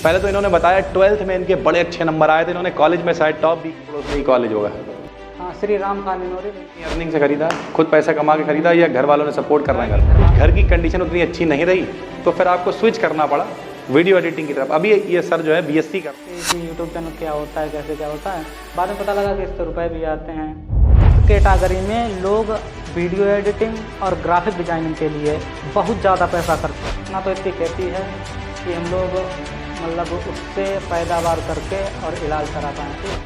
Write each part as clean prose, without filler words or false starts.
पहले तो इन्होंने बताया 12th में इनके बड़े अच्छे नंबर आए थे, इन्होंने कॉलेज में शायद टॉप भी पड़ोस में ही कॉलेज होगा। हाँ, श्री राम खान अर्निंग से खरीदा, खुद पैसा कमा के खरीदा या घर वालों ने सपोर्ट करना है? घर की कंडीशन उतनी अच्छी नहीं रही तो फिर आपको स्विच करना पड़ा वीडियो एडिटिंग की तरफ। अभी ये सर जो है बीएससी करते हैं। यूट्यूब चैनल क्या होता है, कैसे क्या होता है, बाद में पता लगा कि इससे रुपए भी आते हैं। इस कैटेगरी में लोग वीडियो एडिटिंग और ग्राफिक डिजाइनिंग के लिए बहुत ज़्यादा पैसा करते हैं। इतना तो इतनी खेती है कि हम लोग मतलब उससे पैदावार करके और इलाज करा पाएँ।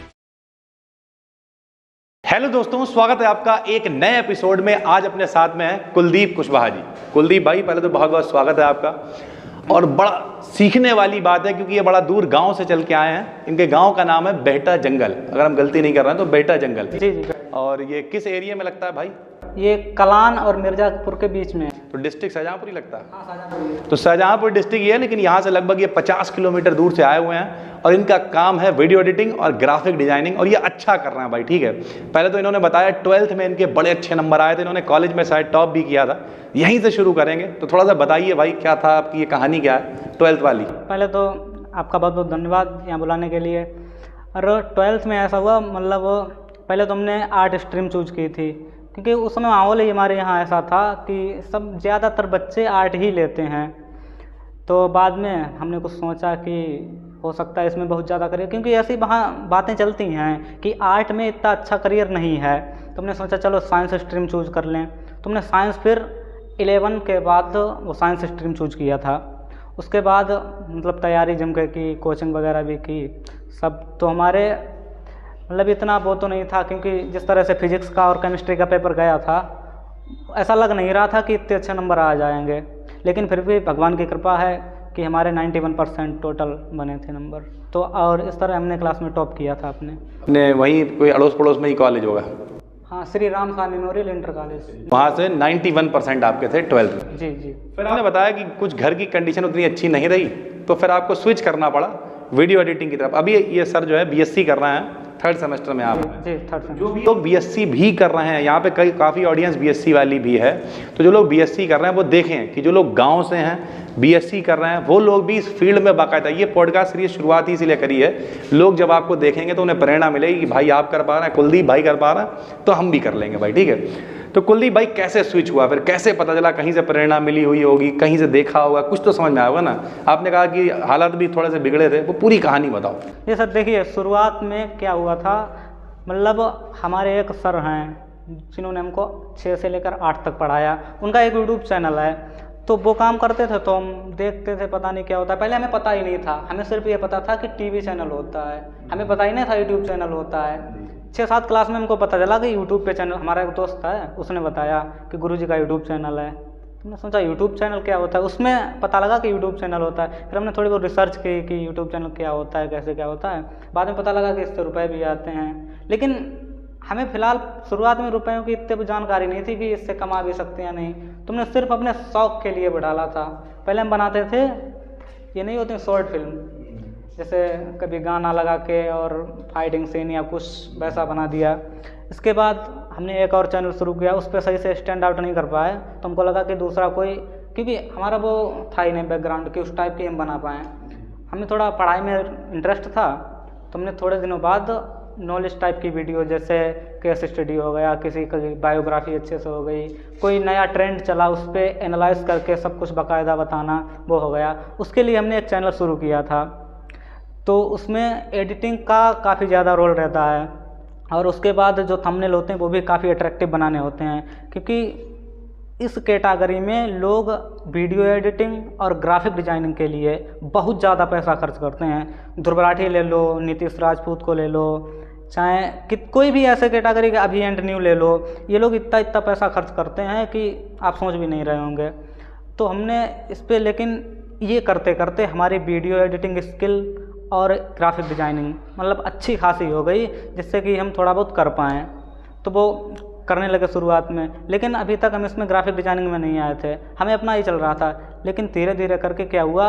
हेलो दोस्तों, स्वागत है आपका एक नए एपिसोड में। आज अपने साथ में है कुलदीप कुशवाहा जी। कुलदीप भाई, पहले तो बहुत बहुत स्वागत है आपका। और बड़ा सीखने वाली बात है क्योंकि ये बड़ा दूर गांव से चल के आए हैं। इनके गांव का नाम है बेहटा जंगल, अगर हम गलती नहीं कर रहे हैं तो बेहटा जंगल। जी जी। और ये किस एरिया में लगता है भाई? ये कलान और मिर्जापुर के बीच में। तो डिस्ट्रिक्ट शाहजहाँपुर ही लगता है? हाँ, शाहजहाँपुर। तो शाहजहाँपुर डिस्ट्रिक्ट ये है, लेकिन यहाँ से लगभग ये 50 किलोमीटर दूर से आए हुए हैं और इनका काम है वीडियो एडिटिंग और ग्राफिक डिजाइनिंग, और ये अच्छा कर रहे हैं भाई। ठीक है, पहले तो इन्होंने बताया 12th में इनके बड़े अच्छे नंबर आए थे, इन्होंने कॉलेज में शायद टॉप भी किया था। यहीं से शुरू करेंगे, तो थोड़ा सा बताइए भाई, क्या था आपकी ये कहानी, क्या है 12th वाली? पहले तो आपका बहुत बहुत धन्यवाद यहाँ बुलाने के लिए। और 12th में ऐसा हुआ, मतलब पहले तो हमने आर्ट स्ट्रीम चूज की थी क्योंकि उस समय माहौल ही हमारे यहाँ ऐसा था कि सब ज़्यादातर बच्चे आर्ट ही लेते हैं। तो बाद में हमने कुछ सोचा कि हो सकता है इसमें बहुत ज़्यादा करियर, क्योंकि ऐसी वहाँ बातें चलती हैं कि आर्ट में इतना अच्छा करियर नहीं है। तो हमने सोचा चलो साइंस स्ट्रीम चूज कर लें। तो हमने साइंस फिर 11 के बाद वो साइंस स्ट्रीम चूज किया था। उसके बाद मतलब तैयारी जम के की, कोचिंग वगैरह भी की सब। तो हमारे मतलब इतना वो तो नहीं था, क्योंकि जिस तरह से फिजिक्स का और केमिस्ट्री का पेपर गया था ऐसा लग नहीं रहा था कि इतने अच्छे नंबर आ जाएंगे। लेकिन फिर भी भगवान की कृपा है कि हमारे 91% टोटल बने थे नंबर। तो और इस तरह हमने क्लास में टॉप किया था अपने वहीं कोई अड़ोस पड़ोस में ही कॉलेज होगा? हाँ, Shri Ram Khan memorial inter college. वहाँ से 91% आपके थे 12th में? जी जी। फिर आपने बताया कि कुछ घर की कंडीशन उतनी अच्छी नहीं रही तो फिर आपको स्विच करना पड़ा वीडियो एडिटिंग की तरफ। अभी ये सर जो है बीएससी कर रहे हैं, 3rd सेमेस्टर में आप? जी, 3rd सेमेस्टर। जो भी लोग बीएससी भी कर रहे हैं, यहाँ पे काफ़ी ऑडियंस बीएससी वाली भी है, तो जो लोग बीएससी कर रहे हैं वो देखें कि जो लोग गांव से हैं बीएससी कर रहे हैं वो लोग भी इस फील्ड में बाकायदा, ये पॉडकास्ट सीरीज शुरुआत ही इसीलिए करी है, लोग जब आपको देखेंगे तो उन्हें प्रेरणा मिलेगी कि भाई आप कर पा रहे हैं, कुलदीप भाई कर पा रहे हैं, तो हम भी कर लेंगे भाई। ठीक है, तो कुलदीप भाई कैसे स्विच हुआ, फिर कैसे पता चला? कहीं से प्रेरणा मिली हुई होगी, कहीं से देखा होगा, कुछ तो समझ में आया होगा ना। आपने कहा कि हालात भी थोड़े से बिगड़े थे, वो पूरी कहानी बताओ। ये सर देखिए, शुरुआत में क्या हुआ था, मतलब हमारे एक सर हैं जिन्होंने हमको 6 से लेकर 8 तक पढ़ाया। उनका एक यूट्यूब चैनल है, तो वो काम करते थे तो हम देखते थे, पता नहीं क्या होता है। पहले हमें पता ही नहीं था, हमें सिर्फ ये पता था कि टीवी चैनल होता है, हमें पता ही नहीं था यूट्यूब चैनल होता है। 6-7 क्लास में हमको पता चला कि यूट्यूब पे चैनल, हमारा एक दोस्त है उसने बताया कि गुरुजी का यूट्यूब चैनल है। हमने सोचा यूट्यूब चैनल क्या होता है, उसमें पता लगा कि यूट्यूब चैनल होता है। फिर हमने थोड़ी बहुत रिसर्च की कि यूट्यूब चैनल क्या होता है, कैसे क्या होता है। बाद में पता लगा कि इससे रुपए भी आते हैं, लेकिन हमें फ़िलहाल शुरुआत में रुपयों की इतनी जानकारी नहीं थी कि इससे कमा भी सकते हैं या नहीं। तुमने सिर्फ अपने शौक़ के लिए डाला था। पहले हम बनाते थे, ये नहीं होती शॉर्ट फिल्म, जैसे कभी गाना लगा के और फाइटिंग सीन या कुछ वैसा बना दिया। इसके बाद हमने एक और चैनल शुरू किया, उस पर सही से स्टैंड आउट नहीं कर पाए, तो हमको लगा कि दूसरा कोई, क्योंकि हमारा वो था ही नहीं बैकग्राउंड कि उस टाइप की हम बना पाएँ। हमें थोड़ा पढ़ाई में इंटरेस्ट था, तो हमने थोड़े दिनों बाद नॉलेज टाइप की वीडियो, जैसे केस स्टडी हो गया, किसी की बायोग्राफी अच्छे से हो गई, कोई नया ट्रेंड चला उस पर एनालाइज करके सब कुछ बाकायदा बताना, वो हो गया। उसके लिए हमने एक चैनल शुरू किया था। तो उसमें एडिटिंग का काफ़ी ज़्यादा रोल रहता है, और उसके बाद जो थंबनेल होते हैं वो भी काफ़ी अट्रैक्टिव बनाने होते हैं, क्योंकि इस कैटेगरी में लोग वीडियो एडिटिंग और ग्राफिक डिजाइनिंग के लिए बहुत ज़्यादा पैसा खर्च करते हैं। ध्रुव राठी ले लो, नीतीश राजपूत को ले लो, चाहे कोई भी ऐसे कैटेगरी का अभियंट न्यू ले लो, ये लोग इतना पैसा खर्च करते हैं कि आप सोच भी नहीं रहे होंगे। तो हमने इस पर, लेकिन ये करते करते हमारी वीडियो एडिटिंग स्किल और ग्राफिक डिजाइनिंग मतलब अच्छी खासी हो गई, जिससे कि हम थोड़ा बहुत कर पाएँ। तो वो करने लगे शुरुआत में, लेकिन अभी तक हम इसमें ग्राफिक डिजाइनिंग में नहीं आए थे, हमें अपना ही चल रहा था। लेकिन धीरे धीरे करके क्या हुआ,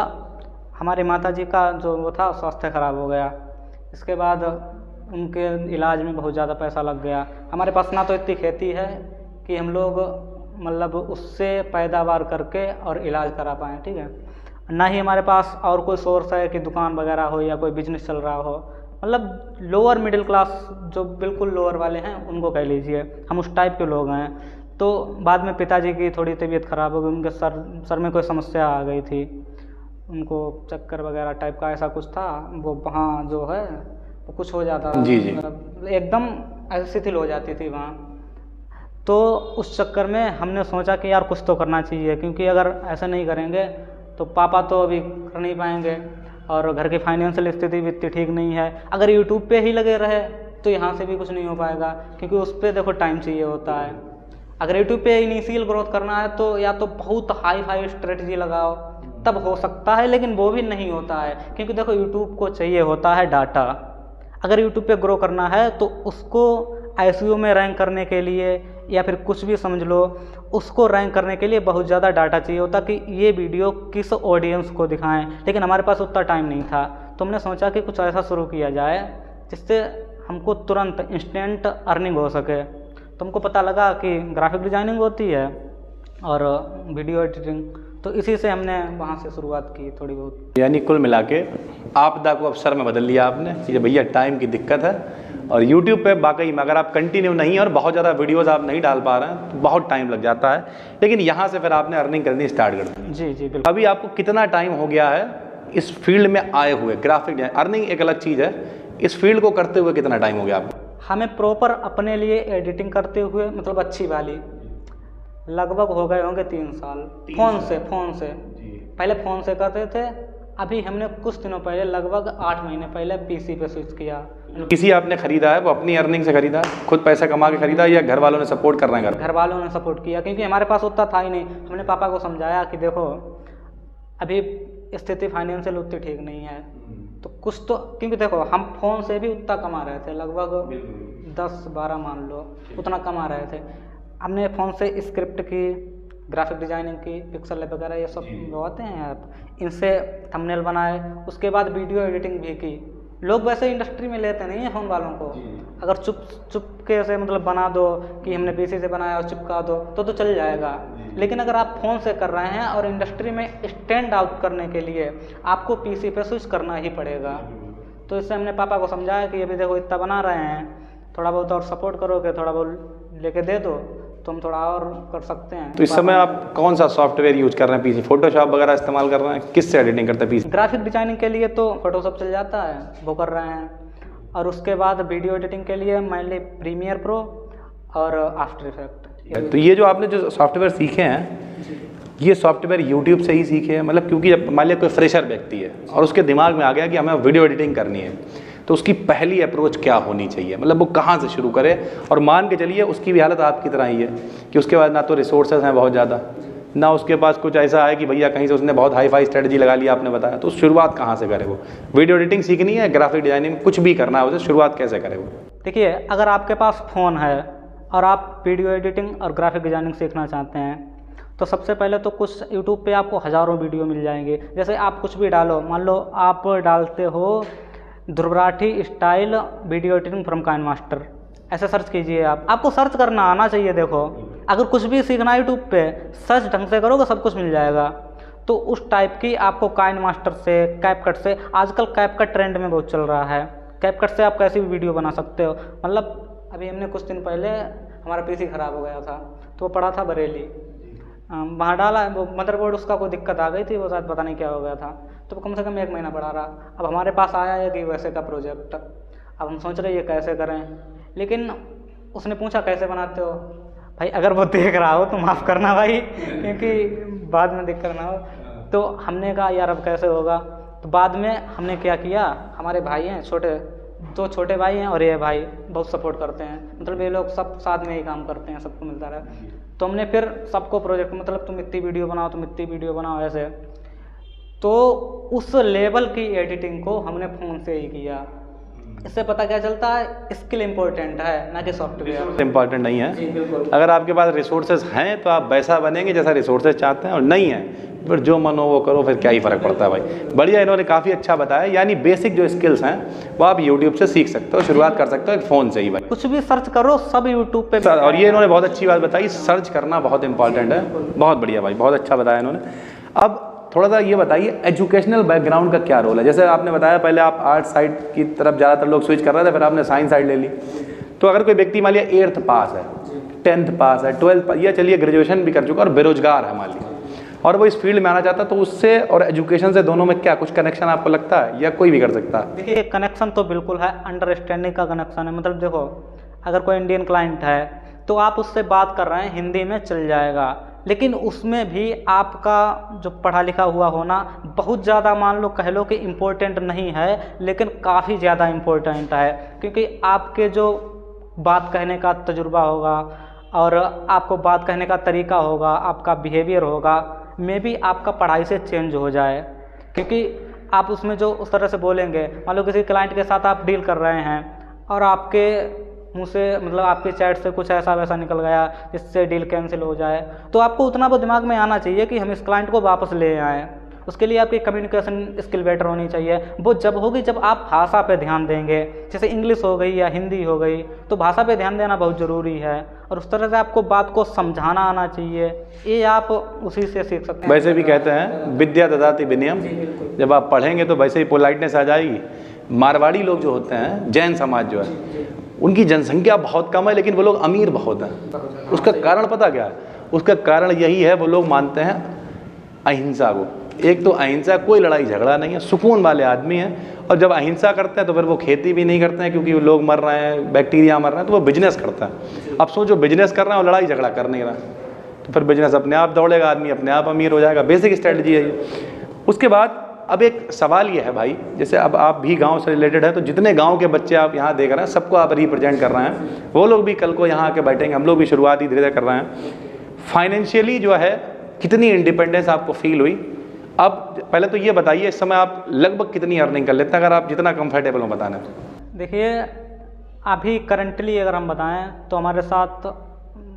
हमारे माताजी का जो वो था स्वास्थ्य खराब हो गया। इसके बाद उनके इलाज में बहुत ज़्यादा पैसा लग गया। हमारे पास ना तो इतनी खेती है कि हम लोग मतलब उससे पैदावार करके और इलाज करा पाएँ। ठीक है, ना ही हमारे पास और कोई सोर्स है कि दुकान वगैरह हो या कोई बिजनेस चल रहा हो। मतलब लोअर मिडिल क्लास, जो बिल्कुल लोअर वाले हैं उनको कह लीजिए, हम उस टाइप के लोग हैं। तो बाद में पिताजी की थोड़ी तबीयत ख़राब हो गई, उनके सर में कोई समस्या आ गई थी, उनको चक्कर वगैरह टाइप का ऐसा कुछ था, वो वहाँ जो है वो कुछ हो जाता था, जी जी, एकदम ऐसी शिथिल हो जाती थी वहाँ। तो उस चक्कर में हमने सोचा कि यार कुछ तो करना चाहिए, क्योंकि अगर ऐसा नहीं करेंगे तो पापा तो अभी कर नहीं पाएंगे और घर की फाइनेंशियल स्थिति भी इतनी ठीक नहीं है। अगर यूट्यूब पे ही लगे रहे तो यहाँ से भी कुछ नहीं हो पाएगा, क्योंकि उस पर देखो टाइम चाहिए होता है। अगर यूट्यूब पे इनिशियल ग्रोथ करना है तो या तो बहुत हाई फाई स्ट्रेटजी लगाओ, तब हो सकता है, लेकिन वो भी नहीं होता है, क्योंकि देखो यूट्यूब को चाहिए होता है डाटा। अगर यूट्यूब पे ग्रो करना है तो उसको SEO में रैंक करने के लिए या फिर कुछ भी समझ लो, उसको रैंक करने के लिए बहुत ज़्यादा डाटा चाहिए होता कि ये वीडियो किस ऑडियंस को दिखाएं। लेकिन हमारे पास उतना टाइम नहीं था, तो हमने सोचा कि कुछ ऐसा शुरू किया जाए जिससे हमको तुरंत इंस्टेंट अर्निंग हो सके। तो हमको पता लगा कि ग्राफिक डिज़ाइनिंग होती है और वीडियो एडिटिंग, तो इसी से हमने वहाँ से शुरुआत की थोड़ी बहुत। यानी कुल मिला के आपदा को अवसर में बदल लिया आपने कि भैया टाइम की दिक्कत है, और YouTube पे वाकई में अगर आप कंटिन्यू नहीं और बहुत ज़्यादा वीडियोज़ आप नहीं डाल पा रहे हैं तो बहुत टाइम लग जाता है, लेकिन यहाँ से फिर आपने अर्निंग करनी स्टार्ट कर दी। जी जी बिल्कुल। अभी आपको कितना टाइम हो गया है इस फील्ड में आए हुए? ग्राफिक डिजाइन, अर्निंग एक अलग चीज़ है, इस फील्ड को करते हुए कितना टाइम हो गया आपको? हमें प्रॉपर अपने लिए एडिटिंग करते हुए, मतलब अच्छी वाली, लगभग हो गए होंगे 3 साल। फ़ोन से पहले फ़ोन से करते थे, अभी हमने कुछ दिनों पहले लगभग 8 महीने पहले PC पे स्विच किया। किसी आपने खरीदा है वो अपनी अर्निंग से खरीदा, खुद पैसा कमा के खरीदा, या घर वालों ने सपोर्ट कर रहे हैं? घर वालों ने सपोर्ट किया, क्योंकि हमारे पास उतना था ही नहीं। हमने पापा को समझाया कि देखो अभी स्थिति फाइनेंशियल उतनी ठीक नहीं है, तो कुछ तो, क्योंकि देखो हम फ़ोन से भी उतना कमा रहे थे, लगभग 10-12 मान लो उतना कमा रहे थे। हमने फ़ोन से स्क्रिप्ट की, ग्राफिक डिज़ाइनिंग की, पिक्सल लैब वगैरह ये सब जो आते हैं ऐप, इनसे थंबनेल बनाए, उसके बाद वीडियो एडिटिंग भी की। लोग वैसे इंडस्ट्री में लेते नहीं हैं फ़ोन वालों को, अगर चुपके से मतलब बना दो कि हमने PC से बनाया और चिपका दो तो चल जाएगा। लेकिन अगर आप फ़ोन से कर रहे हैं और इंडस्ट्री में स्टैंड आउट करने के लिए आपको PC पे स्विच करना ही पड़ेगा। तो इससे हमने पापा को समझाया कि अभी देखो इतना बना रहे हैं, थोड़ा बहुत और सपोर्ट करोगे, थोड़ा बहुत लेके दे दो तो हम थोड़ा और कर सकते हैं। तो इस समय आप कौन सा सॉफ्टवेयर यूज कर रहे हैं? PC, फोटोशॉप वगैरह इस्तेमाल कर रहे हैं? किससे एडिटिंग करते हैं PC? ग्राफिक डिजाइनिंग के लिए तो फोटोशॉप चल जाता है, वो कर रहे हैं, और उसके बाद वीडियो एडिटिंग के लिए मेनली प्रीमियर प्रो और आफ्टर इफेक्ट। तो ये जो आपने जो सॉफ्टवेयर सीखे हैं, ये सॉफ्टवेयर यूट्यूब से ही सीखे हैं? मतलब क्योंकि जब मान लिया कोई फ्रेशर व्यक्ति है और उसके दिमाग में आ गया कि हमें वीडियो एडिटिंग करनी है, तो उसकी पहली अप्रोच क्या होनी चाहिए? मतलब वो कहाँ से शुरू करे? और मान के चलिए उसकी भी हालत आपकी तरह ही है कि उसके पास ना तो रिसोर्सेज हैं बहुत ज़्यादा, ना उसके पास कुछ ऐसा है कि भैया कहीं से उसने बहुत हाई फाई स्ट्रेटजी लगा लिया, आपने बताया, तो शुरुआत कहाँ से करे? वो वीडियो एडिटिंग सीखनी है, ग्राफिक डिजाइनिंग, कुछ भी करना है उसे, शुरुआत कैसे करे वो? देखिए, अगर आपके पास फ़ोन है और आप वीडियो एडिटिंग और ग्राफिक डिजाइनिंग सीखना चाहते हैं तो सबसे पहले तो कुछ यूट्यूब पे आपको हज़ारों वीडियो मिल जाएंगे। जैसे आप कुछ भी डालो, मान लो आप डालते हो Dhruv Rathee style video editing from KineMaster, ऐसे सर्च कीजिए। आपको सर्च करना आना चाहिए। देखो, अगर कुछ भी सीखना है यूट्यूब पे, सर्च ढंग से करोगे सब कुछ मिल जाएगा। तो उस टाइप की आपको काइनमास्टर से, कैपकट से, आजकल कैपकट ट्रेंड में बहुत चल रहा है, कैपकट से आप कैसी भी वीडियो बना सकते हो। मतलब अभी हमने कुछ दिन पहले, हमारा PC ख़राब हो गया था तो वो पड़ा था बरेली, वहाँ डाला, वो मदरबोर्ड उसका कोई दिक्कत आ गई थी, वो शायद पता नहीं क्या हो गया था, तो कम से कम 1 महीना पड़ा रहा। अब हमारे पास आया है कि वैसे का प्रोजेक्ट, अब हम सोच रहे ये कैसे करें। लेकिन उसने पूछा कैसे बनाते हो? भाई अगर वो देख रहा हो तो माफ़ करना भाई, क्योंकि बाद में दिक्कत ना हो। तो हमने कहा यार अब कैसे होगा? तो बाद में हमने क्या किया, हमारे भाई हैं छोटे, 2 छोटे भाई हैं और ये भाई बहुत सपोर्ट करते हैं, मतलब ये लोग सब साथ में ही काम करते हैं, सबको मिलता रहे। तो हमने फिर सबको प्रोजेक्ट, मतलब तुम इतनी वीडियो बनाओ, तुम इतनी वीडियो बनाओ, ऐसे। तो उस लेवल की एडिटिंग को हमने फ़ोन से ही किया। इससे पता क्या चलता है, स्किल इम्पोर्टेंट है, ना कि सॉफ्टवेयर इम्पोर्टेंट नहीं है। जी बिल्कुल। अगर आपके पास रिसोर्सेज हैं तो आप वैसा बनेंगे जैसा रिसोर्सेज चाहते हैं, और नहीं है फिर जो मन हो वो करो, फिर क्या ही फ़र्क पड़ता है भाई। बढ़िया, इन्होंने काफ़ी अच्छा बताया। यानी बेसिक जो स्किल्स हैं वो आप यूट्यूब से सीख सकते हो, शुरुआत कर सकते हो एक फ़ोन से ही भाई। कुछ भी सर्च करो, सब यूट्यूब पे। और ये इन्होंने बहुत अच्छी बात बताई, सर्च करना बहुत इंपॉर्टेंट है। बहुत बढ़िया भाई, बहुत अच्छा बताया इन्होंने। अब थोड़ा सा ये बताइए एजुकेशनल बैकग्राउंड का क्या रोल है। जैसे आपने बताया पहले आप आर्ट साइड की तरफ ज़्यादातर लोग स्विच कर रहे थे, फिर आपने साइंस साइड ले ली। तो अगर कोई व्यक्ति मान लिया 8th पास है, 10th पास है, 12th पास, या चलिए ग्रेजुएशन भी कर चुका और बेरोजगार है मान लिया, और वो इस फील्ड में आना चाहता है, तो उससे और एजुकेशन से दोनों में क्या कुछ कनेक्शन आपको लगता है, या कोई भी कर सकता है? देखिए कनेक्शन तो बिल्कुल है, अंडरस्टैंडिंग का कनेक्शन है। मतलब देखो अगर कोई इंडियन क्लाइंट है तो आप उससे बात कर रहे हैं हिंदी में चल जाएगा, लेकिन उसमें भी आपका जो पढ़ा लिखा हुआ होना बहुत ज़्यादा मान लो कह लो कि इम्पोर्टेंट नहीं है, लेकिन काफ़ी ज़्यादा इम्पोर्टेंट है। क्योंकि आपके जो बात कहने का तजुर्बा होगा और आपको बात कहने का तरीका होगा, आपका बिहेवियर होगा, मे भी आपका पढ़ाई से चेंज हो जाए। क्योंकि आप उसमें जो उस तरह से बोलेंगे, मान लो किसी क्लाइंट के साथ आप डील कर रहे हैं और आपके मुँह से मतलब आपके चैट से कुछ ऐसा वैसा निकल गया जिससे डील कैंसिल हो जाए, तो आपको उतना वो दिमाग में आना चाहिए कि हम इस क्लाइंट को वापस ले आएँ। उसके लिए आपकी कम्युनिकेशन स्किल बेटर होनी चाहिए। वो जब होगी जब आप भाषा पे ध्यान देंगे, जैसे इंग्लिश हो गई या हिंदी हो गई, तो भाषा पे ध्यान देना बहुत ज़रूरी है। और उस तरह से आपको बात को समझाना आना चाहिए, ये आप उसी से सीख सकते हैं। वैसे भी कहते हैं विद्या ददाति विनयम, जब आप पढ़ेंगे तो वैसे ही पोलाइटनेस आ जाएगी। मारवाड़ी लोग जो होते हैं, जैन समाज जो है, उनकी जनसंख्या बहुत कम है लेकिन वो लोग अमीर बहुत हैं। उसका कारण पता क्या है? उसका कारण यही है, वो लोग मानते हैं अहिंसा को। एक तो अहिंसा, कोई लड़ाई झगड़ा नहीं है, सुकून वाले आदमी हैं। और जब अहिंसा करते हैं तो फिर वो खेती भी नहीं करते हैं, क्योंकि लोग मर रहे हैं, बैक्टीरिया मर रहे हैं, तो वो बिजनेस करता है। अब सोचो बिजनेस कर रहे हैं और लड़ाई झगड़ा कर नहीं रहा, तो फिर बिजनेस अपने आप दौड़ेगा, आदमी अपने आप अमीर हो जाएगा। बेसिक स्ट्रेटजी है ये। उसके बाद अब एक सवाल ये है भाई, जैसे अब आप भी गांव से रिलेटेड है, तो जितने गांव के बच्चे आप यहाँ देख रहे हैं सबको आप रिप्रेजेंट कर रहे हैं। वो लोग भी कल को यहाँ आके बैठेंगे, हम लोग भी शुरुआत ही धीरे धीरे कर रहे हैं। फाइनेंशियली जो है कितनी इंडिपेंडेंस आपको फील हुई? अब पहले तो ये बताइए इस समय आप लगभग कितनी अर्निंग कर लेते हैं, अगर आप जितना कंफर्टेबल हो बताना। देखिए अभी करंटली अगर हम बताएं तो हमारे साथ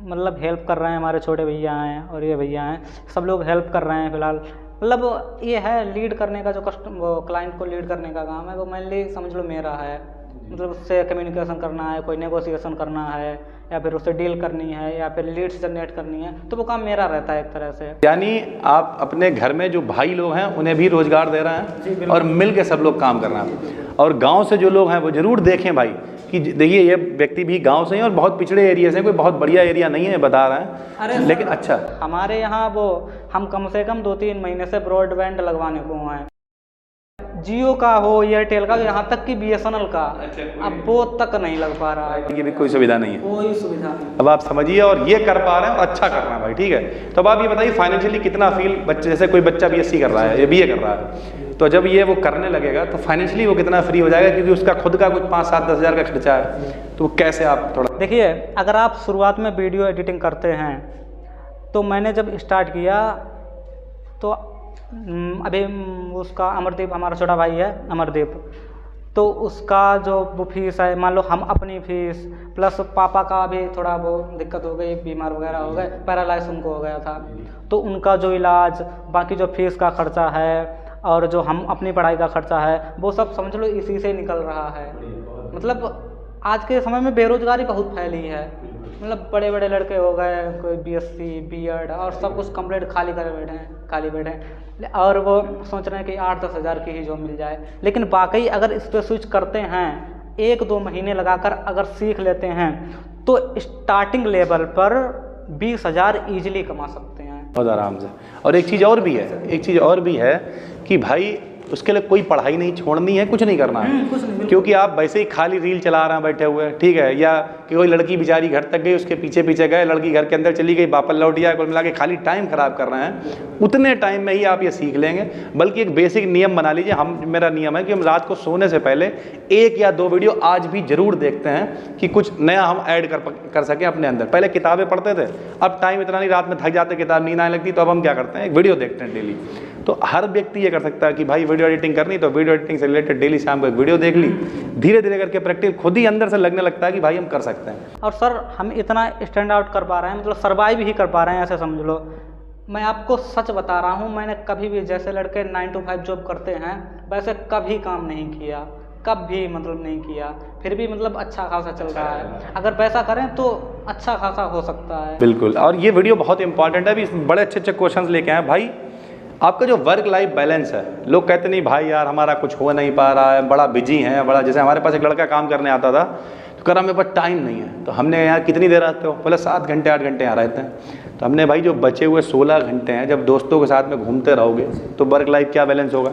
मतलब हेल्प कर रहे हैं, हमारे छोटे भैया हैं और ये भैया हैं, सब लोग हेल्प कर रहे हैं फिलहाल। मतलब ये है लीड करने का, जो वो क्लाइंट को लीड करने का काम है वो मेनली समझ लो मेरा है। मतलब उससे कम्युनिकेशन करना है, कोई नेगोशिएशन करना है, या फिर उससे डील करनी है, या फिर लीड्स जनरेट करनी है, तो वो काम मेरा रहता है एक तरह से। यानी आप अपने घर में जो भाई लोग हैं उन्हें भी रोजगार दे रहे हैं और मिल के सब लोग काम कर रहे हैं। और गांव से जो लोग हैं वो जरूर देखें भाई कि देखिए ये व्यक्ति भी गांव से हैं और बहुत पिछड़े एरिया से, कोई बहुत बढ़िया एरिया नहीं है बता रहे हैं। अरे लेकिन अच्छा, हमारे यहाँ वो हम कम से कम 2-3 महीने से ब्रॉडबैंड लगवाने को आए, जियो का हो, एयरटेल का, यहाँ तक कि BSNL का, अब वो तक नहीं लग पा रहा है। ये भी कोई सुविधा नहीं है, कोई सुविधा नहीं। अब आप समझिए, और ये कर पा रहे हैं और अच्छा कर रहे हैं भाई, ठीक है। तो अब आप ये बताइए फाइनेंशियली कितना फील, बच्चे जैसे कोई बच्चा BSc कर रहा है या BA कर रहा है, तो जब ये वो करने लगेगा तो फाइनेंशियली वो कितना फ्री हो जाएगा, क्योंकि उसका खुद का कुछ 5-7-10 हज़ार का खर्चा है, तो कैसे आप थोड़ा देखिए, अगर आप शुरुआत में वीडियो एडिटिंग करते हैं, तो मैंने जब स्टार्ट किया तो अभी उसका अमरदीप, हमारा छोटा भाई है अमरदीप, तो उसका जो वो फीस है, मान लो हम अपनी फीस प्लस पापा का भी थोड़ा वो दिक्कत हो गई, बीमार वगैरह हो गए, पैरालाइज उनको हो गया था, तो उनका जो इलाज, बाकी जो फीस का खर्चा है और जो हम अपनी पढ़ाई का खर्चा है, वो सब समझ लो इसी से निकल रहा है। मतलब आज के समय में बेरोजगारी बहुत फैली है। मतलब बड़े बड़े लड़के हो गए, कोई BSc B.Ed और सब कुछ कंप्लीट खाली बैठे हैं और वो सोच रहे हैं कि 8-10 हज़ार की ही जॉब मिल जाए। लेकिन वाकई अगर इस पर स्विच करते हैं, 1-2 महीने लगाकर अगर सीख लेते हैं, तो स्टार्टिंग लेवल पर 20 हज़ार ईजिली कमा सकते हैं बहुत आराम से। और एक चीज़ और भी है कि भाई उसके लिए कोई पढ़ाई नहीं छोड़नी है, कुछ नहीं करना है, क्योंकि आप वैसे ही खाली रील चला रहे हैं बैठे हुए, ठीक है, या कि कोई लड़की बेचारी घर तक गई, उसके पीछे पीछे गए, लड़की घर के अंदर चली गई, वापस लौट गया, कुल मिला के खाली टाइम खराब कर रहे हैं। उतने टाइम में ही आप ये सीख लेंगे। बल्कि एक बेसिक नियम बना लीजिए, मेरा नियम है कि हम रात को सोने से पहले 1 या 2 वीडियो आज भी जरूर देखते हैं कि कुछ नया हम ऐड कर सकें अपने अंदर। पहले किताबें पढ़ते थे, अब टाइम इतना नहीं, रात में थक जाते, किताब नींद आने लगती, तो अब हम क्या करते हैं, एक वीडियो देखते हैं डेली। तो हर व्यक्ति ये कर सकता है कि भाई वीडियो एडिटिंग करनी, तो वीडियो एडिटिंग से रिलेटेड डेली शाम को एक वीडियो देख ली, धीरे धीरे करके प्रैक्टिस खुद ही अंदर से लगने लगता है कि भाई हम कर सकते हैं। और सर हम इतना स्टैंड आउट कर पा रहे हैं, मतलब सर्वाइव ही कर पा रहे हैं, ऐसे समझ लो। मैं आपको सच बता रहा हूँ, मैंने कभी भी, जैसे लड़के 9 to 5 जॉब करते हैं, वैसे कभी काम नहीं किया, कभी मतलब नहीं किया, फिर भी मतलब अच्छा खासा चल रहा है। अगर पैसा करें तो अच्छा खासा हो सकता है। बिल्कुल। और ये वीडियो बहुत इंपॉर्टेंट है, अभी बड़े अच्छे क्वेश्चंस लेके आए भाई। आपका जो वर्क लाइफ बैलेंस है, लोग कहते नहीं भाई यार हमारा कुछ हो नहीं पा रहा है, बड़ा बिजी है, बड़ा, जैसे हमारे पास एक लड़का काम करने आता था तो कह रहा मेरे पास टाइम नहीं है। तो हमने यहाँ कितनी देर आते हो, बोले 7 घंटे 8 घंटे यहाँ रहते हैं। तो हमने भाई जो बचे हुए 16 घंटे हैं जब दोस्तों के साथ में घूमते रहोगे तो वर्क लाइफ क्या बैलेंस होगा।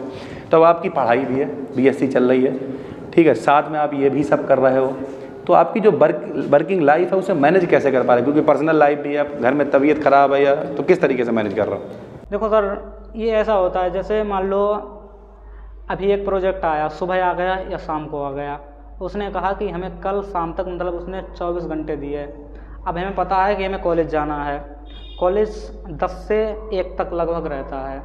तो अब आपकी पढ़ाई भी है, BSc चल रही है, ठीक है, साथ में आप ये भी सब कर रहे हो, तो आपकी जो वर्किंग लाइफ है उसे मैनेज कैसे कर पा रहे हैं, क्योंकि पर्सनल लाइफ भी है, घर में तबीयत ख़राब है, या तो किस तरीके से मैनेज कर रहे हो। देखो सर, ये ऐसा होता है जैसे मान लो अभी एक प्रोजेक्ट आया, सुबह आ गया या शाम को आ गया, उसने कहा कि हमें कल शाम तक, मतलब उसने 24 घंटे दिए। अब हमें पता है कि हमें कॉलेज जाना है, कॉलेज 10 से 1 तक लगभग रहता है।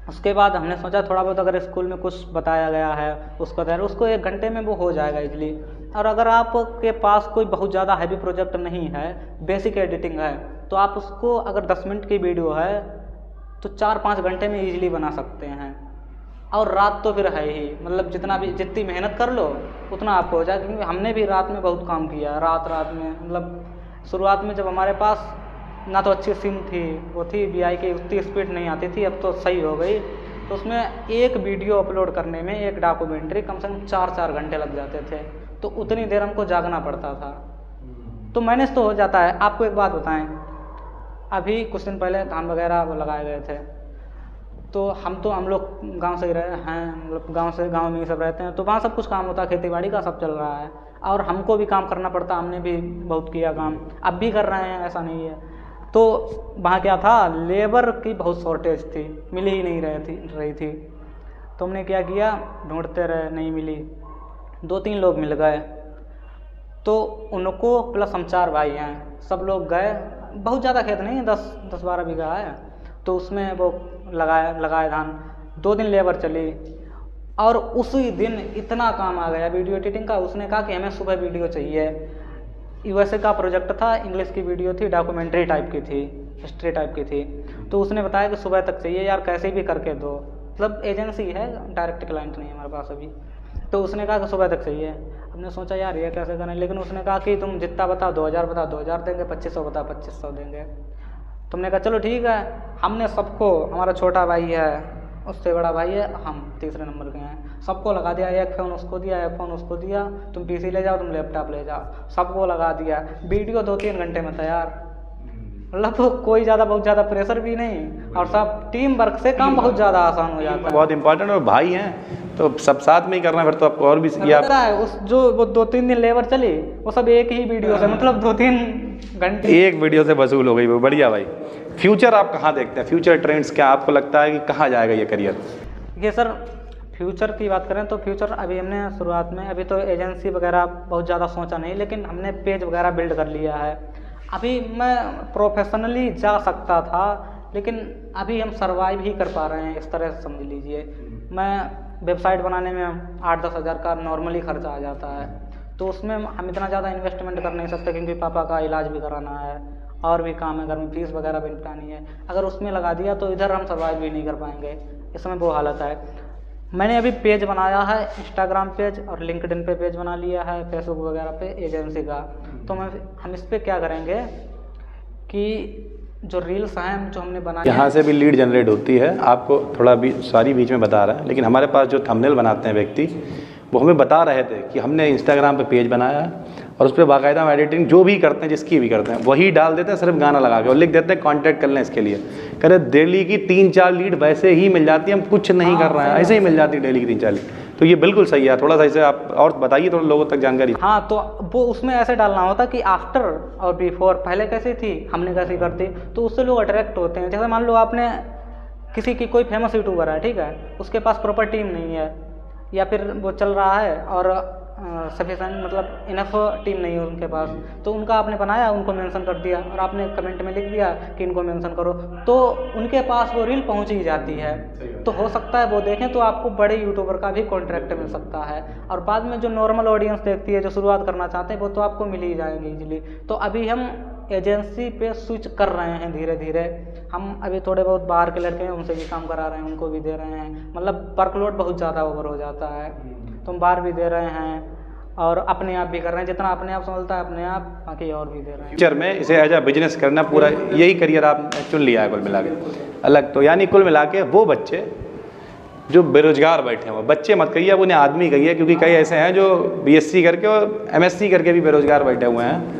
उसके बाद हमने सोचा थोड़ा बहुत अगर स्कूल में कुछ बताया गया है उसको 1 घंटे में वो हो जाएगा इजली। और अगर आपके पास कोई बहुत ज़्यादा हैवी प्रोजेक्ट नहीं है, बेसिक एडिटिंग है, तो आप उसको अगर 10 मिनट की वीडियो है तो 4-5 घंटे में इजीली बना सकते हैं। और रात तो फिर है ही, मतलब जितनी मेहनत कर लो उतना आपको हो जाए, क्योंकि हमने भी रात में बहुत काम किया, रात में, मतलब शुरुआत में जब हमारे पास ना तो अच्छी सिम थी, वो थी VI की, उतनी स्पीड नहीं आती थी, अब तो सही हो गई। तो उसमें एक वीडियो अपलोड करने में, एक डॉक्यूमेंट्री कम से कम 4-4 घंटे लग जाते थे, तो उतनी देर हमको जागना पड़ता था। तो मैनेज तो हो जाता है। आपको एक बात बताएं, अभी कुछ दिन पहले धान वगैरह वो लगाए गए थे, तो हम लोग गांव से ही रहे हैं, मतलब गांव में ही सब रहते हैं, तो वहाँ सब कुछ काम होता है, खेती बाड़ी का सब चल रहा है, और हमको भी काम करना पड़ता, हमने भी बहुत किया काम, अब भी कर रहे हैं, ऐसा नहीं है। तो वहाँ क्या था, लेबर की बहुत शॉर्टेज थी, मिल ही नहीं रही थी। तो हमने क्या किया, ढूंढते रहे, नहीं मिली, 2-3 लोग मिल गए, तो उनको प्लस हम 4 भाई हैं, सब लोग गए, बहुत ज़्यादा खेत नहीं, 10-12 बीघा है, तो उसमें वो लगाए धान। 2 दिन लेबर चली, और उसी दिन इतना काम आ गया वीडियो एडिटिंग का। उसने कहा कि हमें सुबह वीडियो चाहिए, USA का प्रोजेक्ट था, इंग्लिश की वीडियो थी, डॉक्यूमेंट्री टाइप की थी, हिस्ट्री टाइप की थी। तो उसने बताया कि सुबह तक चाहिए यार, कैसे भी करके दो, मतलब एजेंसी है, डायरेक्ट क्लाइंट नहीं है हमारे पास अभी। तो उसने कहा कि सुबह तक चाहिए। हमने सोचा यार ये कैसे करें, लेकिन उसने कहा कि तुम जितना बता 2000 बता 2000 देंगे, 2500 बता 2500 देंगे। तुमने कहा चलो ठीक है। हमने सबको, हमारा छोटा भाई है, उससे बड़ा भाई है, हम तीसरे नंबर के हैं, सबको लगा दिया, एक फ़ोन उसको दिया, एक फ़ोन उसको दिया, तुम PC ले जाओ, तुम लैपटॉप ले जाओ, सबको लगा दिया। वीडियो 2-3 घंटे में तैयार, मतलब कोई बहुत ज़्यादा प्रेशर भी नहीं, और सब टीम वर्क से काम बहुत ज़्यादा आसान हो जाता है। बहुत इंपॉर्टेंट, और भाई हैं तो सब साथ में ही करना है, फिर तो आपको और भी पता है वो 2-3 दिन लेबर चली, वो सब एक ही वीडियो से, मतलब 2-3 घंटे एक वीडियो से वसूल हो गई। वो बढ़िया भाई। फ्यूचर आप कहाँ देखते हैं, फ्यूचर ट्रेंड्स क्या आपको लगता है कि कहाँ जाएगा ये करियर? ये सर, फ्यूचर की बात करें तो फ्यूचर अभी हमने शुरुआत में, अभी तो एजेंसी वगैरह बहुत ज़्यादा सोचा नहीं, लेकिन हमने पेज वगैरह बिल्ड कर लिया है। अभी मैं प्रोफेशनली जा सकता था, लेकिन अभी हम सर्वाइव ही कर पा रहे हैं, इस तरह से समझ लीजिए। मैं वेबसाइट बनाने में 8-10 हज़ार का नॉर्मली खर्चा आ जाता है, तो उसमें हम इतना ज़्यादा इन्वेस्टमेंट कर नहीं सकते, क्योंकि पापा का इलाज भी कराना है, और भी काम है, घर में फीस वगैरह भी निपटानी है। अगर उसमें लगा दिया तो इधर हम सर्वाइव भी नहीं कर पाएंगे, इस समय वो हालत है। मैंने अभी पेज बनाया है, इंस्टाग्राम पेज और लिंक्डइन पे पेज बना लिया है, फेसबुक वगैरह पे एजेंसी का। तो हम इस पर क्या करेंगे कि जो रील्स हैं जो हमने बनाए, यहाँ से भी लीड जनरेट होती है, आपको थोड़ा भी सारी बीच में बता रहा है, लेकिन हमारे पास जो थंबनेल बनाते हैं व्यक्ति, वो हमें बता रहे थे कि हमने इंस्टाग्राम पे पेज बनाया है और उस पर बाकायदा हम एडिटिंग जो भी करते हैं, जिसकी भी करते हैं, वही डाल देते हैं, सिर्फ गाना लगा के, और लिख देते हैं कॉन्टैक्ट कर लें इसके लिए। करे डेली की 3-4 लीड वैसे ही मिल जाती है, हम कुछ नहीं कर रहे हैं, ऐसे ही मिल जाती है डेली की 3-4 लीड। तो ये बिल्कुल सही है, थोड़ा सा इसे आप और बताइए, थोड़ा लोगों तक जानकारी। हाँ, तो वो उसमें ऐसे डालना होता कि आफ्टर और बिफोर, पहले कैसी थी, हमने कैसी करती, तो उससे लोग अट्रैक्ट होते हैं। जैसे मान लो आपने किसी की कोई फेमस यूट्यूबर है, ठीक है, उसके पास प्रॉपर टीम नहीं है, या फिर वो चल रहा है और सफिशेंट, मतलब इनफ टीम नहीं है उनके पास, तो उनका आपने बनाया, उनको मेंशन कर दिया, और आपने कमेंट में लिख दिया कि इनको मेंशन करो, तो उनके पास वो रील पहुंच ही जाती है। तो हो सकता है वो देखें, तो आपको बड़े यूट्यूबर का भी कॉन्ट्रैक्ट मिल सकता है। और बाद में जो नॉर्मल ऑडियंस देखती है, जो शुरुआत करना चाहते हैं, वो तो आपको मिल ही जाएंगे इजीली। तो अभी हम एजेंसी पे स्विच कर रहे हैं धीरे धीरे। हम अभी थोड़े बहुत बाहर के लड़के हैं, उनसे भी काम करा रहे हैं, उनको भी दे रहे हैं, मतलब वर्कलोड बहुत ज़्यादा ओवर हो जाता है, तो हम बाहर भी दे रहे हैं। और अपने आप भी कर रहे हैं, जितना अपने आप संभलता है अपने आप, बाकी और भी दे रहे हैं। फ्यूचर में इसे एज ए बिजनेस करना, पूरा यही करियर आपने चुन लिया है कुल मिला के अलग। तो यानी कुल मिला के वो बच्चे जो बेरोजगार बैठे हुए, बच्चे मत कहिए, अब उन्हें आदमी कहिए, क्योंकि कई ऐसे हैं जो बीएससी करके और एमएससी करके भी बेरोजगार बैठे हुए हैं।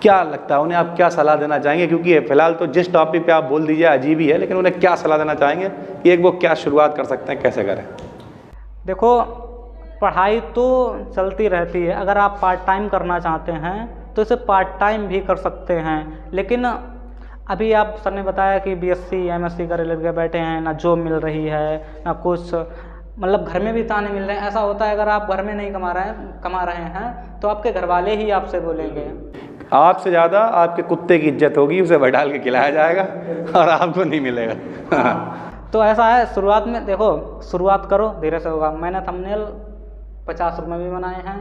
क्या लगता है उन्हें, आप क्या सलाह देना चाहेंगे? क्योंकि फिलहाल तो जिस टॉपिक पे आप बोल दीजिए अजीब ही है, लेकिन उन्हें क्या सलाह देना चाहेंगे कि एक वो क्या शुरुआत कर सकते हैं, कैसे करें? देखो, पढ़ाई तो चलती रहती है, अगर आप पार्ट टाइम करना चाहते हैं तो इसे पार्ट टाइम भी कर सकते हैं। लेकिन अभी आप सर ने बताया कि बीएससी एमएससी कर लड़के बैठे हैं, ना जॉब मिल रही है ना कुछ, मतलब घर में भी ताने मिल रहे हैं। ऐसा होता है अगर आप घर में नहीं कमा रहे हैं तो आपके घर वाले ही आपसे बोलेंगे। आपसे ज़्यादा आपके कुत्ते की इज्जत होगी, उसे बैठाल के खिलाया जाएगा और आपको नहीं मिलेगा। तो ऐसा है, शुरुआत में देखो, शुरुआत करो, धीरे से होगा। मैंने थंबनेल 50 रुपये में भी बनाए हैं,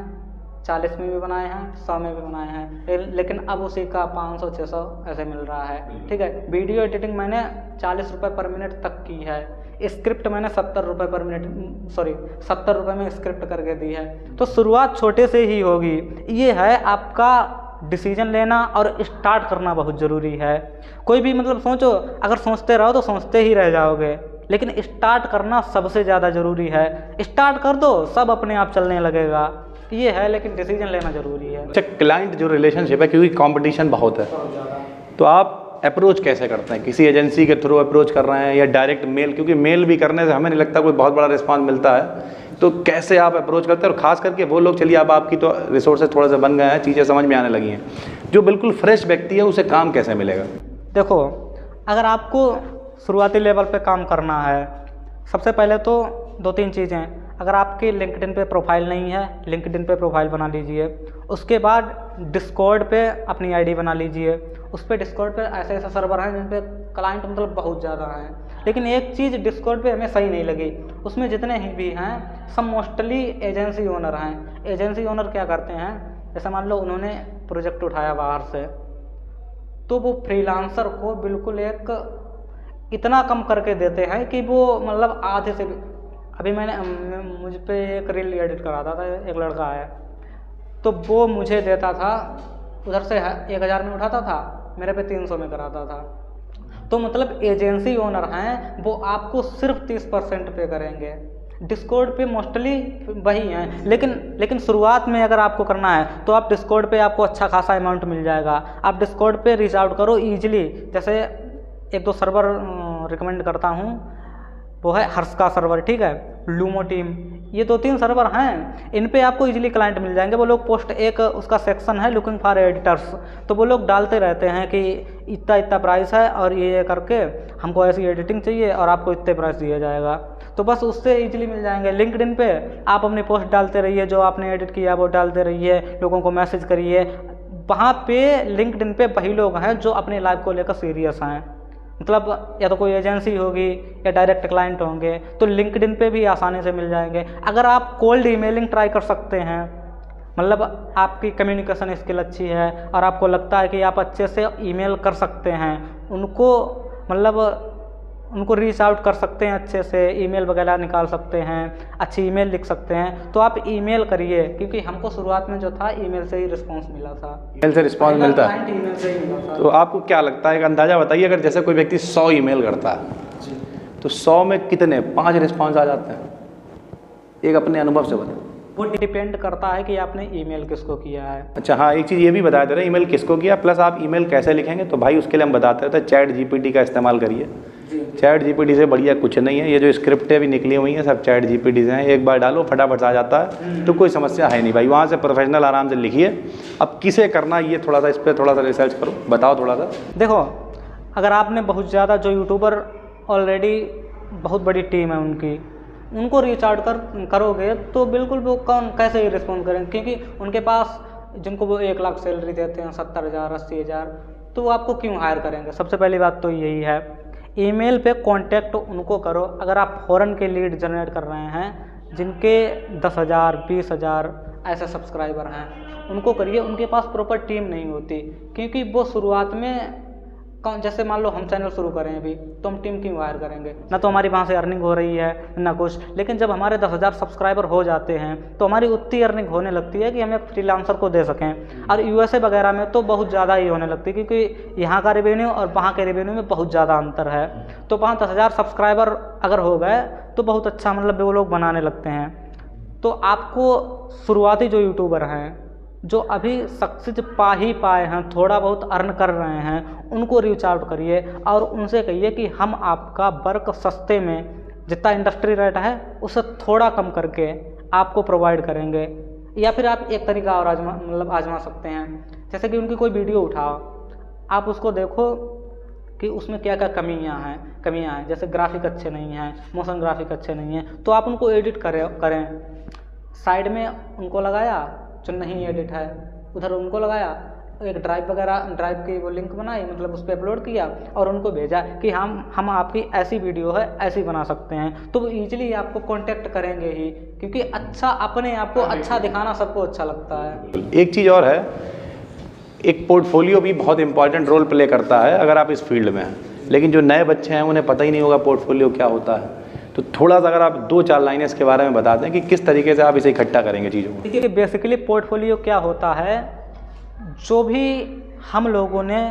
40 में भी बनाए हैं, 100 में भी बनाए हैं, लेकिन अब उसी का 500 600 ऐसे मिल रहा है। ठीक है, वीडियो एडिटिंग मैंने 40 रुपये पर मिनट तक की है। स्क्रिप्ट मैंने 70 रुपये पर मिनट 70 रुपये में स्क्रिप्ट करके दी है। तो शुरुआत छोटे से ही होगी। ये है आपका डिसीजन लेना और स्टार्ट करना बहुत ज़रूरी है। कोई भी मतलब सोचो, अगर सोचते रहो तो सोचते ही रह जाओगे, लेकिन स्टार्ट करना सबसे ज़्यादा ज़रूरी है। स्टार्ट कर दो, सब अपने आप चलने लगेगा। ये है, लेकिन डिसीजन लेना ज़रूरी है। अच्छा, क्लाइंट जो रिलेशनशिप है, क्योंकि कंपटीशन बहुत है, तो आप अप्रोच कैसे करते हैं? किसी एजेंसी के थ्रू अप्रोच कर रहे हैं या डायरेक्ट मेल? क्योंकि मेल भी करने से हमें नहीं लगता कोई बहुत बड़ा रिस्पांस मिलता है। तो कैसे आप अप्रोच करते हैं? और ख़ास करके वो लोग, चलिए अब आपकी तो रिसोर्सेज थोड़े से बन गए हैं, चीज़ें समझ में आने लगी हैं, जो बिल्कुल फ्रेश व्यक्ति है उसे काम कैसे मिलेगा? देखो, अगर आपको शुरुआती लेवल पे काम करना है, सबसे पहले तो 2-3 चीज़ें। अगर आपकी लिंक्डइन पे प्रोफाइल नहीं है, लिंक्डइन पे प्रोफाइल बना लीजिए। उसके बाद डिस्कॉर्ड पे अपनी आईडी बना लीजिए। उस पर डिस्कॉर्ड पे ऐसे ऐसे सर्वर हैं जिन पे क्लाइंट मतलब बहुत ज़्यादा हैं। लेकिन एक चीज़ डिस्कॉर्ड पे हमें सही नहीं लगी, उसमें जितने ही भी हैं सब मोस्टली एजेंसी ओनर हैं। एजेंसी ओनर क्या करते हैं, जैसे मान लो उन्होंने प्रोजेक्ट उठाया बाहर से, तो वो फ्रीलांसर को बिल्कुल एक इतना कम करके देते हैं कि वो मतलब आधे से भी। अभी मैंने मुझ पे एक रील एडिट कराता था, एक लड़का है, तो वो मुझे देता था, उधर से 1000 में उठाता था, मेरे पे 300 में कराता था। तो मतलब एजेंसी ओनर हैं, वो आपको सिर्फ 30% पे करेंगे। डिस्कॉर्ड पे मोस्टली वही हैं, लेकिन शुरुआत में अगर आपको करना है तो आप डिस्कॉर्ड पे आपको अच्छा खासा अमाउंट मिल जाएगा। आप डिस्कॉर्ड पे रीच आउट करो ईजिली। जैसे 1-2 सर्वर रिकमेंड करता हूँ, वो है हर्ष का सर्वर, ठीक है, लूमो टीम, ये 2-3 सर्वर हैं। इन पे आपको इजीली क्लाइंट मिल जाएंगे। वो लोग पोस्ट, एक उसका सेक्शन है लुकिंग फॉर एडिटर्स, तो वो लोग डालते रहते हैं कि इतना इतना प्राइस है और ये करके हमको ऐसी एडिटिंग चाहिए और आपको इतने प्राइस दिया जाएगा। तो बस उससे इजीली मिल जाएंगे। लिंक्डइन पे आप अपनी पोस्ट डालते रहिए, जो आपने एडिट किया वो डालते रहिए, लोगों को मैसेज करिए। वहाँ पे लिंक्डइन पे वही लोग हैं जो अपनी लाइफ को लेकर सीरियस हैं, मतलब या तो कोई एजेंसी होगी या डायरेक्ट क्लाइंट होंगे, तो लिंक्डइन पे भी आसानी से मिल जाएंगे। अगर आप कोल्ड ईमेलिंग ट्राई कर सकते हैं, मतलब आपकी कम्युनिकेशन स्किल अच्छी है और आपको लगता है कि आप अच्छे से ईमेल कर सकते हैं, उनको रीच आउट कर सकते हैं, अच्छे से ईमेल वगैरह निकाल सकते हैं, अच्छी ईमेल लिख सकते हैं, तो आप ईमेल करिए। क्योंकि हमको शुरुआत में जो था ईमेल से ही रिस्पांस मिला था। ईमेल से रिस्पांस मिलता है? ईमेल से ही मिला था। तो आपको क्या लगता है, एक अंदाज़ा बताइए, अगर जैसे कोई व्यक्ति 100 ईमेल करता है तो 100 में कितने 5 रिस्पांस आ जाते हैं? एक अपने अनुभव से बताएं। वो डिपेंड करता है कि आपने ईमेल किसको किया है। अच्छा हाँ, एक चीज़ ये भी बता दे रहे हैं, ईमेल किसको किया, प्लस आप ईमेल कैसे लिखेंगे। तो भाई उसके लिए हम बताते रहते हैं, चैट जीपीटी का इस्तेमाल करिए। चैट जीपीटी से बढ़िया कुछ नहीं है। ये जो स्क्रिप्टें भी निकली हुई हैं सब चैट जीपीटी से हैं, एक बार डालो फटाफट आ जाता है, तो कोई समस्या है नहीं भाई। वहाँ से प्रोफेशनल आराम से लिखिए। अब किसे करना, ये थोड़ा सा इस पर थोड़ा सा रिसर्च करो, बताओ थोड़ा सा। देखो, अगर आपने बहुत ज़्यादा जो यूट्यूबर ऑलरेडी बहुत बड़ी टीम है उनको रीच आउट करोगे तो बिल्कुल वो कैसे ही रिस्पॉन्ड करेंगे, क्योंकि उनके पास जिनको वो 1 लाख सैलरी देते हैं, 70,000 80,000, तो वो आपको क्यों हायर करेंगे। सबसे पहली बात तो यही है। ईमेल पे कांटेक्ट उनको करो। अगर आप फॉरेन के लीड जनरेट कर रहे हैं जिनके 10,000 20,000 ऐसे सब्सक्राइबर हैं, उनको करिए। उनके पास प्रॉपर टीम नहीं होती, क्योंकि वो शुरुआत में जैसे मान लो हम चैनल शुरू करें अभी, तो हम टीम क्यों हायर करेंगे? ना तो हमारी वहाँ से अर्निंग हो रही है ना कुछ, लेकिन जब हमारे 10,000 सब्सक्राइबर हो जाते हैं तो हमारी उतनी अर्निंग होने लगती है कि हम एक फ्रीलांसर को दे सकें। और यूएसए वगैरह में तो बहुत ज़्यादा ही होने लगती है, क्योंकि यहाँ का रेवेन्यू और वहाँ के रेवेन्यू में बहुत ज़्यादा अंतर है। तो वहाँ 10,000 सब्सक्राइबर अगर हो गए तो बहुत अच्छा मतलब वो लोग बनाने लगते हैं। तो आपको शुरुआती जो यूट्यूबर हैं, जो अभी सक्सेस पा ही पाए हैं, थोड़ा बहुत अर्न कर रहे हैं, उनको रीच आउट करिए और उनसे कहिए कि हम आपका वर्क सस्ते में, जितना इंडस्ट्री रेट है उससे थोड़ा कम करके आपको प्रोवाइड करेंगे। या फिर आप एक तरीका और आजमा सकते हैं, जैसे कि उनकी कोई वीडियो उठाओ, आप उसको देखो कि उसमें क्या क्या कमियां हैं। जैसे ग्राफिक अच्छे नहीं हैं, मोशन ग्राफिक अच्छे नहीं हैं, तो आप उनको एडिट करें। साइड में उनको लगाया जो नहीं एडिट है, उधर उनको लगाया, एक ड्राइव की वो लिंक बनाई, मतलब उस पर अपलोड किया और उनको भेजा कि हम आपकी ऐसी वीडियो है ऐसी बना सकते हैं। तो वो ईजिली आपको कांटेक्ट करेंगे ही, क्योंकि अच्छा अपने आप को अच्छा दिखाना सबको अच्छा लगता है। एक चीज़ और है, एक पोर्टफोलियो भी बहुत इंपॉर्टेंट रोल प्ले करता है अगर आप इस फील्ड में हैं। लेकिन जो नए बच्चे हैं उन्हें पता ही नहीं होगा पोर्टफोलियो क्या होता है। तो थोड़ा सा अगर आप 2-4 लाइनें इसके बारे में बता दें कि किस तरीके से आप इसे इकट्ठा करेंगे चीज़ों को। देखिए, बेसिकली पोर्टफोलियो क्या होता है, जो भी हम लोगों ने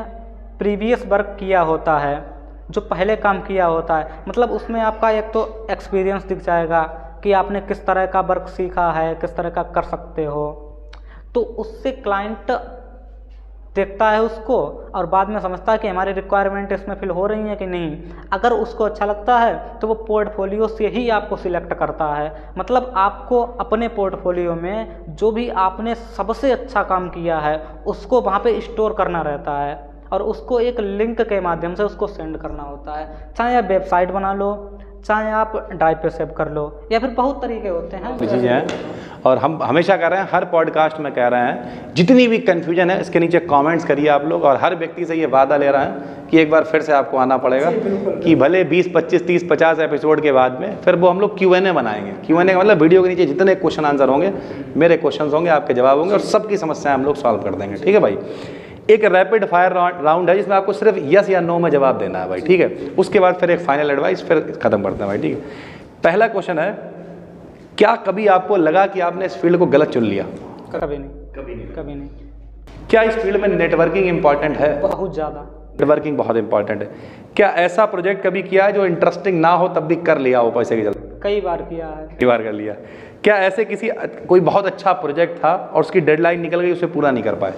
प्रीवियस वर्क किया होता है, जो पहले काम किया होता है, मतलब उसमें आपका एक तो एक्सपीरियंस दिख जाएगा कि आपने किस तरह का वर्क सीखा है, किस तरह का कर सकते हो। तो उससे क्लाइंट देखता है उसको और बाद में समझता है कि हमारी रिक्वायरमेंट इसमें फिल हो रही है कि नहीं। अगर उसको अच्छा लगता है तो वो पोर्टफोलियो से ही आपको सिलेक्ट करता है। मतलब आपको अपने पोर्टफोलियो में जो भी आपने सबसे अच्छा काम किया है उसको वहाँ पे स्टोर करना रहता है और उसको एक लिंक के माध्यम से उसको सेंड करना होता है। चाहे आप वेबसाइट बना लो, चाहे आप ड्राइव पे सेव कर लो, या फिर बहुत तरीके होते हैं चीज़ें हैं। और हम हमेशा कह रहे हैं, हर पॉडकास्ट में कह रहे हैं, जितनी भी कन्फ्यूजन है इसके नीचे कमेंट्स करिए आप लोग। और हर व्यक्ति से ये वादा ले रहे हैं कि एक बार फिर से आपको आना पड़ेगा कि भले 20, 25, 30, 50 एपिसोड के बाद में फिर वो हम लोग Q&A बनाएंगे। Q&A का मतलब वीडियो के नीचे जितने क्वेश्चन आंसर होंगे, मेरे क्वेश्चन होंगे, आपके जवाब होंगे और सबकी समस्याएं हम लोग सॉल्व कर देंगे। ठीक है भाई। एक रैपिड फायर राउंड है जिसमें आपको सिर्फ यस या नो में जवाब देना है भाई। ठीक है। उसके बाद फिर एक फाइनल एडवाइस, फिर खत्म करते हैं भाई। ठीक है। पहला क्वेश्चन है, क्या कभी आपको लगा कि आपने इस फील्ड को गलत चुन लिया? कभी नहीं। क्या इस फील्ड में नेटवर्किंग इंपॉर्टेंट है? बहुत ज़्यादा। नेटवर्किंग बहुत इंपॉर्टेंट है। क्या ऐसा प्रोजेक्ट कभी किया है जो इंटरेस्टिंग ना हो तब भी कर लिया हो पैसे के चलते? कई बार किया है। कई बार कर लिया। क्या ऐसे कोई बहुत अच्छा प्रोजेक्ट था और उसकी डेडलाइन निकल गई, उसे पूरा नहीं कर पाए?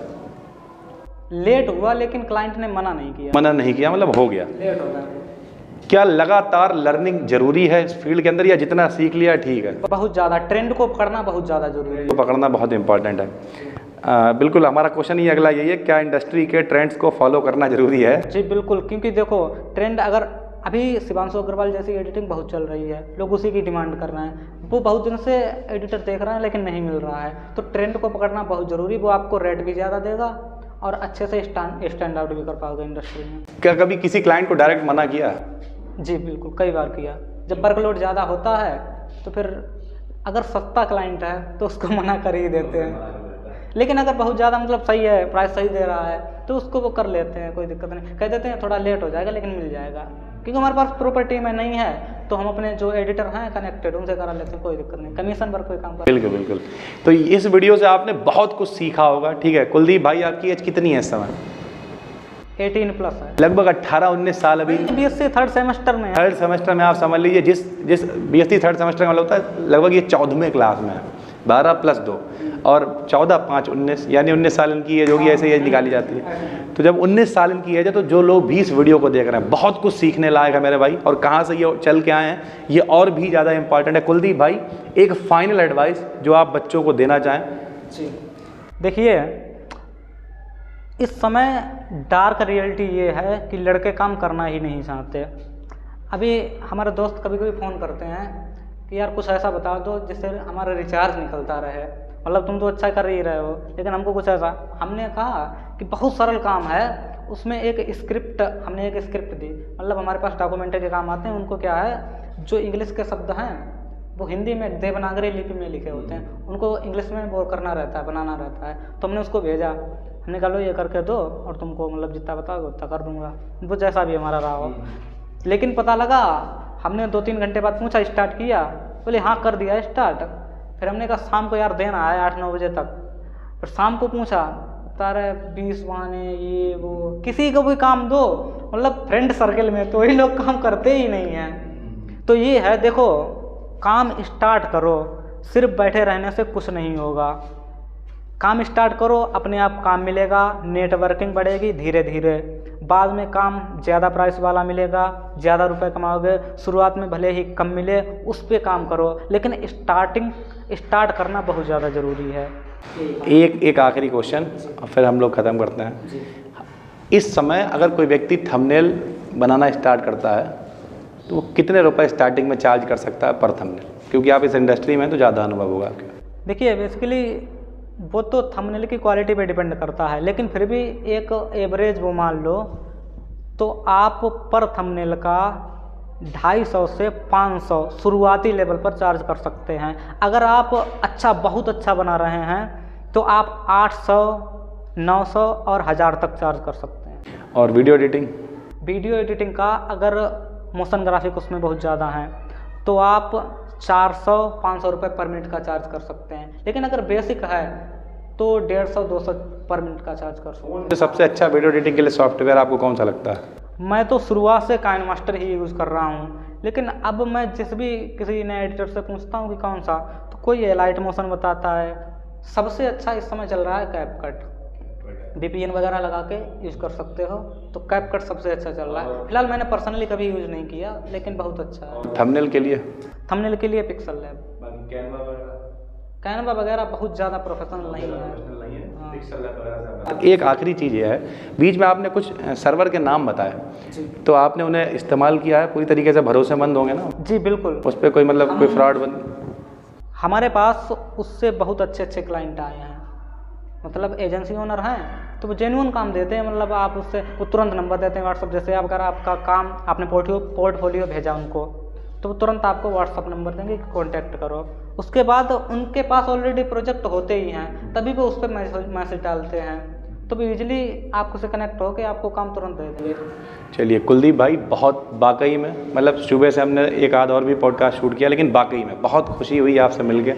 लेट हुआ लेकिन क्लाइंट ने मना नहीं किया, मतलब हो गया, लेट हो गया। क्या लगातार लर्निंग जरूरी है इस फील्ड के अंदर, या जितना सीख लिया ठीक है? बहुत ज़्यादा। ट्रेंड को पकड़ना बहुत ज़्यादा जरूरी है। पकड़ना बहुत इंपॉर्टेंट है। बिल्कुल। हमारा क्वेश्चन ही अगला यही है, क्या इंडस्ट्री के ट्रेंड्स को फॉलो करना जरूरी है? जी बिल्कुल, क्योंकि देखो ट्रेंड, अगर अभी शिवांशु अग्रवाल जैसी एडिटिंग बहुत चल रही है, लोग उसी की डिमांड कर रहे हैं, वो बहुत दिन से एडिटर देख रहे हैं लेकिन नहीं मिल रहा है। तो ट्रेंड को पकड़ना बहुत ज़रूरी, वो आपको रेट भी ज़्यादा देगा और अच्छे से स्टैंड आउट भी कर पाओगे इंडस्ट्री में। क्या कभी किसी क्लाइंट को डायरेक्ट मना किया? जी बिल्कुल, कई बार किया। जब वर्कलोड ज़्यादा होता है तो फिर अगर सस्ता क्लाइंट है तो उसको मना कर ही देते हैं, लेकिन अगर बहुत ज़्यादा मतलब सही है, प्राइस सही दे रहा है तो उसको वो कर लेते हैं, कोई दिक्कत नहीं। कह देते हैं थोड़ा लेट हो जाएगा लेकिन मिल जाएगा, क्योंकि हमारे पास प्रॉपर्टी में नहीं है तो हम अपने जो एडिटर हैं कनेक्टेड, उनसे करा लेते हैं, कोई दिक्कत नहीं। कमीशन पर कोई काम कर। बिल्कुल बिल्कुल। तो इस वीडियो से आपने बहुत कुछ सीखा होगा। ठीक है। कुलदीप भाई, आपकी एज कितनी है इस समय? 18+ है। लगभग 18-19 साल। अभी BSc थर्ड सेमेस्टर में है। थर्ड सेमेस्टर में आप समझ लीजिए, जिस BSc थर्ड सेमेस्टर का मतलब होता है लगभग ये 14वें क्लास में है। 12 + 2 और 14, 5, 19, यानी 19 साल इनकी एज होगी, ऐसे एज निकाली जाती है। तो जब 19 साल इनकी एज है तो जो लोग भी इस वीडियो को देख रहे हैं, बहुत कुछ सीखने लायक है मेरे भाई। और कहाँ से ये चल के आए हैं ये और भी ज़्यादा इंपॉर्टेंट है। कुलदीप भाई, एक फाइनल एडवाइस जो आप बच्चों को देना चाहें। जी देखिए, इस समय डार्क रियलिटी ये है कि लड़के काम करना ही नहीं चाहते। अभी हमारे दोस्त कभी कभी फ़ोन करते हैं कि यार कुछ ऐसा बता दो जिससे हमारा रिचार्ज निकलता रहे, मतलब तुम तो अच्छा कर ही रहे हो लेकिन हमको कुछ ऐसा। हमने कहा कि बहुत सरल काम है, उसमें एक स्क्रिप्ट दी, मतलब हमारे पास डॉक्यूमेंट्री के काम आते हैं, उनको क्या है जो इंग्लिश के शब्द हैं वो हिंदी में देवनागरी लिपि में लिखे होते हैं, उनको इंग्लिश में वो करना रहता है, बनाना रहता है। तो हमने उसको भेजा, हमने कहा लो ये करके दो और तुमको मतलब जितना बताओगे उतना कर दूंगा, वो जैसा भी हमारा रहा हो। लेकिन पता लगा, हमने 2-3 घंटे बाद पूछा स्टार्ट किया, बोले हाँ कर दिया स्टार्ट। फिर हमने कहा शाम को यार देना है 8-9 बजे तक। फिर शाम को पूछा, बता रहे 20 बहाने ये वो, किसी को भी काम दो, मतलब फ्रेंड सर्कल में तो ये लोग काम करते ही नहीं हैं। तो ये है, देखो काम स्टार्ट करो, सिर्फ बैठे रहने से कुछ नहीं होगा। काम स्टार्ट करो, अपने आप काम मिलेगा, नेटवर्किंग बढ़ेगी धीरे धीरे, बाद में काम ज़्यादा प्राइस वाला मिलेगा, ज़्यादा रुपए कमाओगे। शुरुआत में भले ही कम मिले, उस पे काम करो, लेकिन स्टार्ट करना बहुत ज़्यादा ज़रूरी है। एक आखिरी क्वेश्चन और फिर हम लोग ख़त्म करते हैं। इस समय अगर कोई व्यक्ति थंबनेल बनाना स्टार्ट करता है तो वो कितने रुपए स्टार्टिंग में चार्ज कर सकता है पर थंबनेल? क्योंकि आप इस इंडस्ट्री में तो ज़्यादा अनुभव होगा आपके। देखिए बेसिकली वो तो थंबनेल की क्वालिटी पे डिपेंड करता है, लेकिन फिर भी एक एवरेज वो मान लो तो आप पर थंबनेल का 250 से 500 शुरुआती लेवल पर चार्ज कर सकते हैं। अगर आप बहुत अच्छा बना रहे हैं तो आप 800, 900 और 1000 तक चार्ज कर सकते हैं। और वीडियो एडिटिंग? वीडियो एडिटिंग का अगर मोशन ग्राफिक उसमें बहुत ज़्यादा है तो आप 400-500 रुपये पर मिनट का चार्ज कर सकते हैं। लेकिन अगर बेसिक है तो 150-200 पर मिनट का चार्ज कर सकते हैं। तो सबसे अच्छा वीडियो एडिटिंग के लिए सॉफ्टवेयर आपको कौन सा लगता है? मैं तो शुरुआत से काइनमास्टर ही यूज़ कर रहा हूँ, लेकिन अब मैं जिस भी किसी नए एडिटर से पूछता हूँ कि कौन सा, तो कोई एलाइट मोशन बताता है। सबसे अच्छा इस समय चल रहा है कैपकट, VPN वगैरह लगा के यूज़ कर सकते हो, तो कैपकट सबसे अच्छा चल रहा है। फिलहाल मैंने पर्सनली कभी यूज़ नहीं किया, लेकिन बहुत अच्छा है। थंबनेल के लिए? थंबनेल के लिए पिक्सल लैब। कैनवा वगैरह बहुत ज़्यादा प्रोफेशनल नहीं है। एक आखिरी चीज़ ये है, बीच में आपने कुछ सर्वर के नाम बताए, तो आपने उन्हें इस्तेमाल किया है, पूरी तरीके से भरोसेमंद होंगे ना? जी बिल्कुल। उस पर कोई मतलब कोई फ्रॉड हमारे पास उससे बहुत अच्छे क्लाइंट आए हैं, मतलब एजेंसी ओनर हैं तो वो जेन्युइन काम देते हैं। मतलब आप उससे वो तुरंत नंबर देते हैं व्हाट्सअप, जैसे अगर आपका काम आपने पोर्टफोलियो भेजा उनको तो वो तुरंत आपको व्हाट्सअप नंबर देंगे कि कॉन्टैक्ट करो। उसके बाद उनके पास ऑलरेडी प्रोजेक्ट होते ही हैं, तभी वो उस पर मैसेज डालते हैं, तो वो ईजिली आपको से कनेक्ट होकर आपको काम तुरंत दे देंगे। चलिए कुलदीप भाई, बहुत वाकई में मतलब सुबह से हमने एक आध और भी पॉडकास्ट शूट किया, लेकिन वाकई में बहुत खुशी हुई आपसे मिलके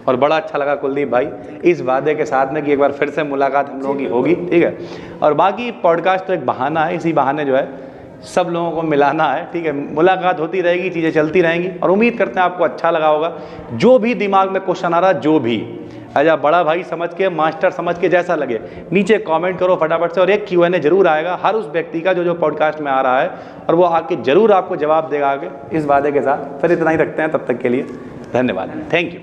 और बड़ा अच्छा लगा कुलदीप भाई, इस वादे के साथ में कि एक बार फिर से मुलाकात हम लोगों की होगी, ठीक है। और बाकी पॉडकास्ट तो एक बहाना है, इसी बहाने जो है सब लोगों को मिलाना है, ठीक है। मुलाकात होती रहेगी, चीज़ें चलती रहेंगी और उम्मीद करते हैं आपको अच्छा लगा होगा। जो भी दिमाग में क्वेश्चन आ रहा, जो भी आजा बड़ा भाई समझ के, मास्टर समझ के, जैसा लगे नीचे कमेंट करो फटाफट से, और एक Q&A जरूर आएगा हर उस व्यक्ति का जो पॉडकास्ट में आ रहा है, और वो आके जरूर आपको जवाब देगा आगे, इस वादे के साथ। फिर इतना ही रखते हैं, तब तक के लिए धन्यवाद, थैंक यू।